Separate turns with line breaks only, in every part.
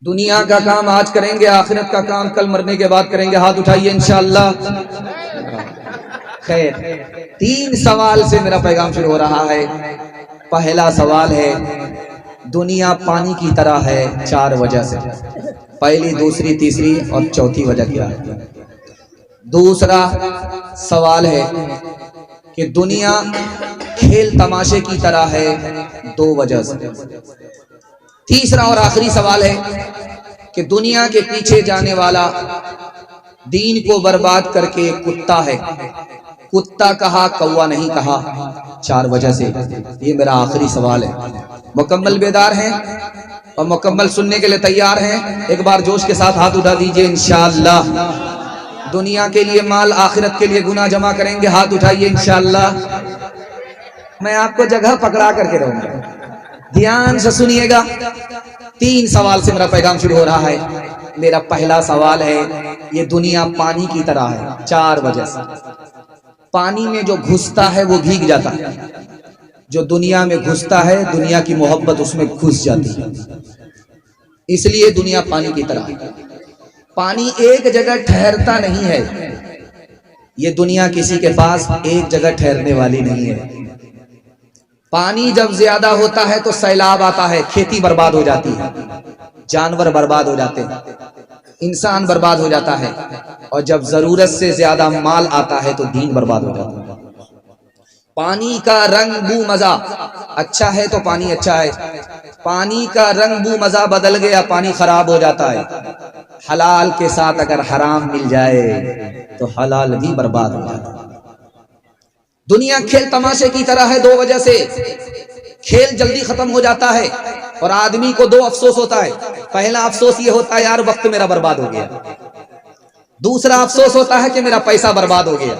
दुनिया का काम आज करेंगे, आखिरत का काम कल मरने के बाद करेंगे। हाथ उठाइए इंशाअल्लाह। खैर, 3 सवाल से मेरा पैगाम शुरू हो रहा है। पहला सवाल है, दुनिया पानी की तरह है 4 वजह से। पहली, दूसरी, तीसरी और चौथी वजह क्या है? दूसरा सवाल है कि दुनिया खेल तमाशे की तरह है 2 वजह से। तीसरा और आखिरी सवाल है कि दुनिया के पीछे जाने वाला दीन को बर्बाद करके कुत्ता है। कुत्ता कहा, कौवा नहीं कहा, 4 वजह से। ये मेरा आखिरी सवाल है। मुकम्मल बेदार हैं और मुकम्मल सुनने के लिए तैयार हैं? एक बार जोश के साथ हाथ उठा दीजिए इंशाअल्लाह। दुनिया के लिए माल, आखिरत के लिए गुनाह जमा करेंगे। हाथ उठाइए इंशाअल्लाह। मैं आपको जगह पकड़ा करके रहूंगा, ध्यान से सुनिएगा। 3 सवाल से मेरा पैगाम शुरू हो रहा है। मेरा पहला सवाल है, ये दुनिया पानी की तरह है 4 वजह से। पानी में जो घुसता है वो भीग जाता है। जो दुनिया में घुसता है, दुनिया की मोहब्बत उसमें घुस जाती है, इसलिए दुनिया पानी की तरह है। पानी एक जगह ठहरता नहीं है। ये दुनिया किसी के पास एक जगह ठहरने वाली नहीं है। पानी जब ज्यादा होता है तो सैलाब आता है, खेती बर्बाद हो जाती है, जानवर बर्बाद हो जाते हैं, इंसान बर्बाद हो जाता है, और जब जरूरत से ज्यादा माल आता है तो दीन बर्बाद हो जाता है। पानी का रंग बू मजा अच्छा है तो पानी अच्छा है। पानी का रंग बू मजा बदल गया, पानी खराब हो जाता है। हलाल के साथ अगर हराम मिल जाए तो हलाल भी बर्बाद हो जाता है। दुनिया खेल तमाशे की तरह है 2 वजह से। खेल जल्दी खत्म हो जाता है और आदमी को 2 अफसोस होता है। पहला अफसोस ये होता है, यार वक्त मेरा बर्बाद हो गया। दूसरा अफसोस होता है कि मेरा पैसा बर्बाद हो गया।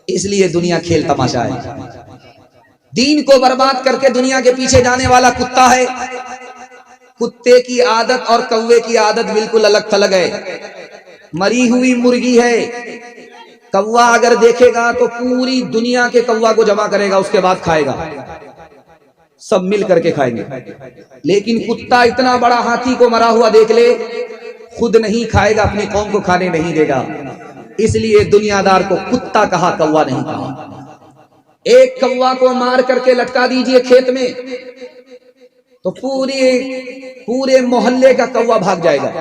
इसलिए दुनिया खेल तमाशा है। दीन को बर्बाद करके दुनिया के पीछे जाने वाला कुत्ता है। कुत्ते की आदत और कौवे की आदत बिल्कुल अलग थलग है। मरी हुई मुर्गी है। कौवा अगर देखेगा तो पूरी दुनिया के कौवा को जमा करेगा, उसके बाद खाएगा, सब मिल करके खाएंगे। लेकिन कुत्ता इतना बड़ा हाथी को मरा हुआ देख ले, खुद नहीं खाएगा, अपनी कौम को खाने नहीं देगा। इसलिए दुनियादार को कुत्ता कहा, कौवा नहीं कहा। एक कौवा को मार करके लटका दीजिए खेत में तो पूरे मोहल्ले का कौवा भाग जाएगा।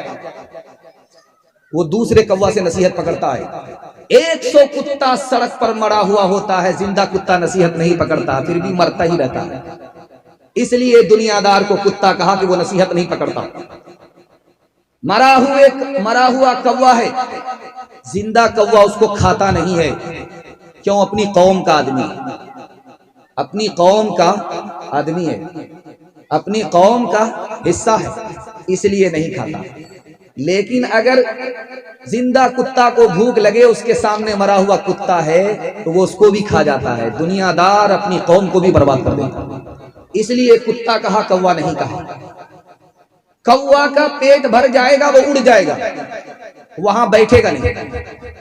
वो दूसरे कौवा से नसीहत पकड़ता है। 100 कुत्ता सड़क पर मरा हुआ होता है, जिंदा कुत्ता नसीहत नहीं पकड़ता, फिर भी मरता ही रहता है। इसलिए दुनियादार को कुत्ता कहा कि वो नसीहत नहीं पकड़ता। मरा हुआ कौवा है, जिंदा कौवा उसको खाता नहीं है। क्यों? अपनी कौम का आदमी, अपनी कौम का आदमी है, अपनी कौम का हिस्सा है, इसलिए नहीं खाता। लेकिन अगर जिंदा कुत्ता को भूख लगे, उसके सामने मरा हुआ कुत्ता है तो वो उसको भी खा जाता है। दुनियादार अपनी कौम को भी बर्बाद कर देता। इसलिए कुत्ता कहा, कौवा नहीं कहा। कौवा का पेट भर जाएगा, वो उड़ जाएगा, वहां बैठेगा नहीं।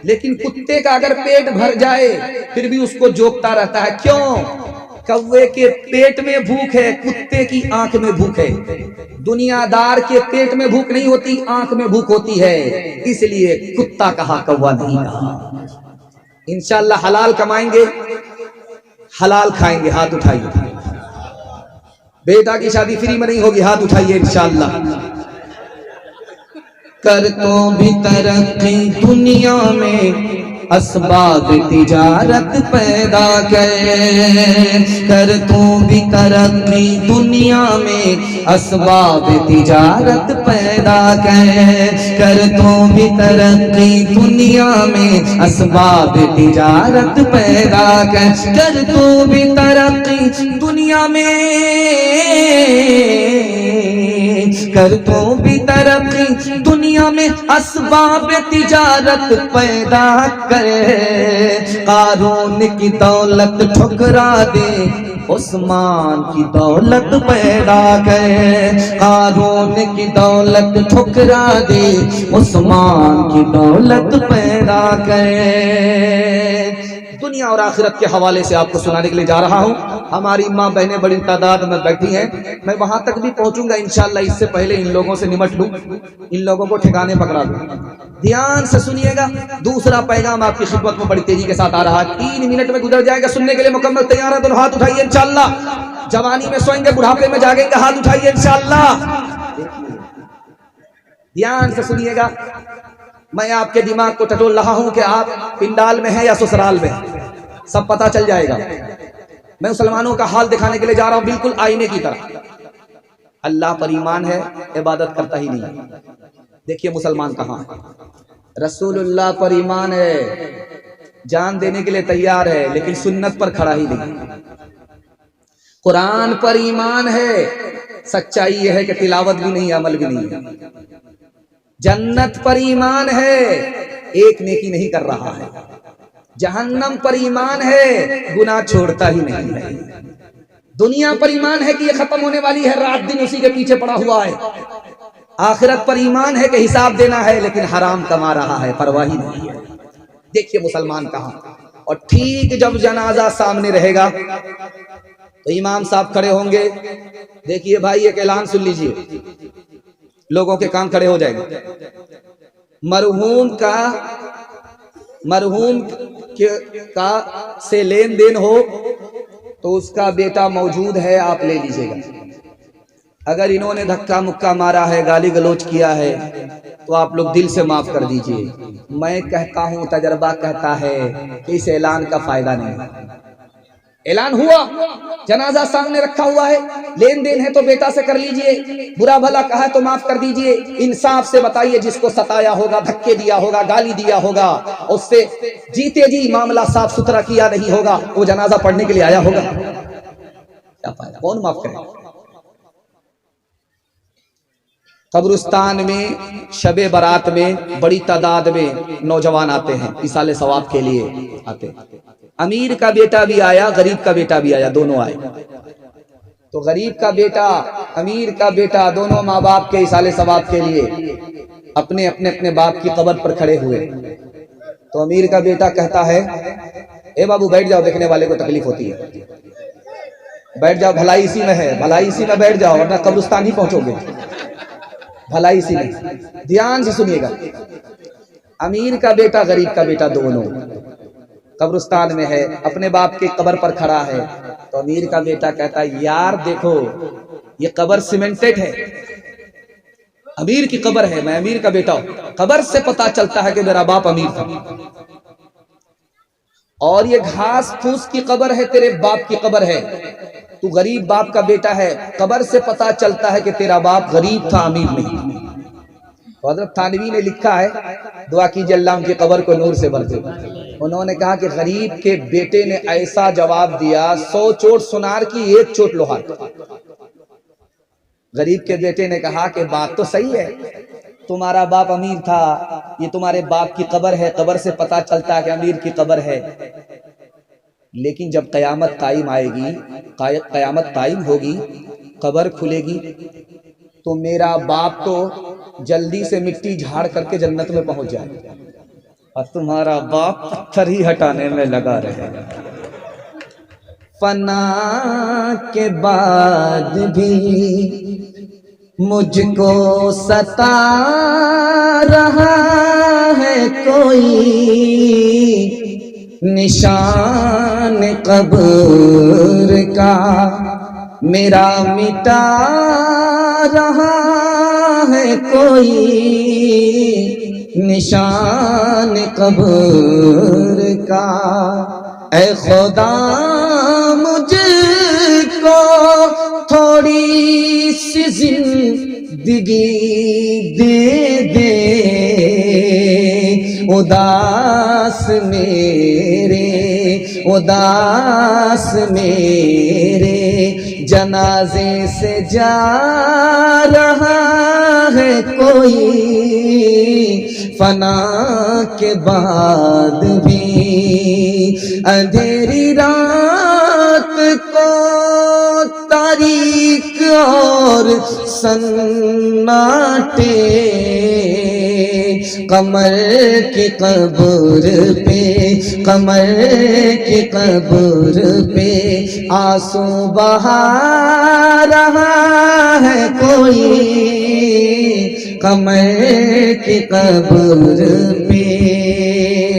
लेकिन कुत्ते का अगर पेट भर जाए फिर भी उसको जोकता रहता है। क्यों? कौवे के पेट में भूख है, कुत्ते की आंख में भूख है। दुनियादार के पेट में भूख नहीं होती, आंख में भूख होती है। इसलिए कुत्ता कहा, कौवा नहीं कहा। इंशाअल्लाह हलाल कमाएंगे, हलाल खाएंगे। हाथ उठाइए। बेटा की शादी फ्री में नहीं होगी, हाथ उठाइए इंशाअल्लाह। कर तो भी तरक्की दुनिया में, असबाब तिजारत पैदा कर तो भी तरक्की दुनिया में, असबाब तिजारत पैदा कर तो भी तरक्की दुनिया में, असबाब तिजारत पैदा कर तो भी तरक्की दुनिया में, कर तो भी तरक्की दुनिया में, असबाब तिजारत पैदा करे। कारून की दौलत ठुकरा दे, उस्मान की दौलत पैदा करे। कारून की दौलत ठुकरा दे, उस्मान की दौलत पैदा करे। दुनिया और आखिरत के हवाले से आपको सुनाने के लिए जा रहा हूं। हमारी माँ बहनें बड़ी तादाद में बैठी हैं, मैं वहां तक भी पहुंचूंगा इंशाल्लाह। इससे पहले इन लोगों से निमट लूं, इन लोगों को ठिकाने पकड़ा दूं। ध्यान से सुनिएगा, दूसरा पैगाम आपकी खिदमत में बड़ी तेजी के साथ आ रहा है। 3 मिनट में गुजर जाएगा, सुनने के लिए मुकम्मल तैयार है? दोनों हाथ उठाइए इंशाल्लाह। जवानी में सोएंगे, बुढ़ापे में जागेंगे, हाथ उठाइए इंशाल्लाह। ध्यान से सुनिएगा, मैं आपके दिमाग को टटोल रहा हूं कि आप पिंडाल में हैं या ससुराल में, सब पता चल जाएगा। मैं मुसलमानों का हाल दिखाने के लिए जा रहा हूं, बिल्कुल आईने की तरह। अल्लाह पर ईमान है, इबादत करता ही नहीं। देखिए मुसलमान कहां है। रसूलुल्लाह पर ईमान है, जान देने के लिए तैयार है, लेकिन सुन्नत पर खड़ा ही नहीं। कुरान पर ईमान है, सच्चाई यह है कि तिलावत भी नहीं, अमल भी नहीं है। जन्नत पर ईमान है, एक नेकी नहीं कर रहा है। जहन्नम पर ईमान है, गुनाह छोड़ता ही नहीं है। दुनिया पर ईमान है कि ये खत्म होने वाली है, रात दिन उसी के पीछे पड़ा हुआ है। आखिरत पर ईमान है कि हिसाब देना है, लेकिन हराम कमा रहा है, परवाह ही नहीं है। देखिए मुसलमान कहां। और ठीक जब जनाजा सामने रहेगा तो इमाम साहब खड़े होंगे। देखिए भाई, एक ऐलान सुन लीजिए, लोगों के कान खड़े हो जाएंगे। मरहूम का से लेन देन हो तो उसका बेटा मौजूद है, आप ले लीजिएगा। अगर इन्होंने धक्का मुक्का मारा है, गाली गलोच किया है, तो आप लोग दिल से माफ कर दीजिए। मैं कहता हूं, तजर्बा कहता है कि इस ऐलान का फायदा नहीं। ऐलान हुआ, जनाजा सामने रखा हुआ है, लेन देन है तो बेटा से कर लीजिए, बुरा भला कहा है तो माफ कर दीजिए। इंसाफ से बताइए, जिसको सताया होगा, धक्के दिया होगा, गाली दिया होगा, उससे जीते जी मामला साफ सुथरा किया नहीं होगा, वो जनाजा पढ़ने के लिए आया होगा? क्या फायदा, कौन माफ करेगा? कब्रिस्तान में शबे बारात में बड़ी तादाद में नौजवान आते हैं, इसाले सवाब के लिए आते हैं। अमीर का बेटा भी आया, गरीब का बेटा भी आया, दोनों आए। तो गरीब का बेटा, अमीर का बेटा, दोनों माँ बाप के इसाले सवाब के लिए अपने अपने अपने बाप की कब्र पर खड़े हुए। तो अमीर का बेटा कहता है, ए बाबू बैठ जाओ, देखने वाले को तकलीफ होती है, बैठ जाओ, भलाई इसी में है, भलाई इसी में बैठ जाओ, वरना कब्रिस्तान ही पहुंचोगे, भलाई इसी में। ध्यान से सुनिएगा, अमीर का बेटा, गरीब का बेटा, दोनों कब्रिस्तान में है, अपने बाप की कब्र पर खड़ा है। तो अमीर का बेटा कहता है, यार देखो ये कब्र सीमेंटेड है, अमीर की कब्र है, मैं अमीर का बेटा हूं, कब्र से पता चलता है कि मेरा बाप अमीर था। और ये घास फूस की कब्र है, तेरे बाप की कब्र है, तू गरीब बाप का बेटा है, कब्र से पता चलता है कि तेरा बाप गरीब था, अमीर नहीं। तो हज़रत थानवी ने लिखा है, दुआ कीजिए अल्लाह उनकी कब्र को नूर से भर दे। उन्होंने कहा कि गरीब के बेटे ने ऐसा जवाब दिया, 100 चोट सुनार की, 1 चोट लोहार। गरीब के बेटे ने कहा कि बात तो सही है, तुम्हारा बाप अमीर था, ये तुम्हारे बाप की कब्र है, कब्र से पता चलता है कि अमीर की कब्र है, लेकिन जब कयामत कायम आएगी, कयामत कायम होगी, कब्र खुलेगी, तो मेरा बाप तो जल्दी से मिट्टी झाड़ करके जन्नत में पहुंच जाएगा और तुम्हारा बाप पत्थर ही हटाने में लगा रहेगा। फना के बाद भी मुझको सता रहा है कोई, निशान कब्र का मेरा मिटा रहा है कोई, निशान कब्र का। ऐ खुदा मुझको थोड़ी सी जिंदगी दे दे, उदास मेरे जनाजे से जा रहा है कोई, फना के बाद भी अंधेरी रात को तारीक और सन्नाटे कमर की कब्र पे, कमर की कब्र पे आंसू बहा रहा है कोई, कमर की कब्र पे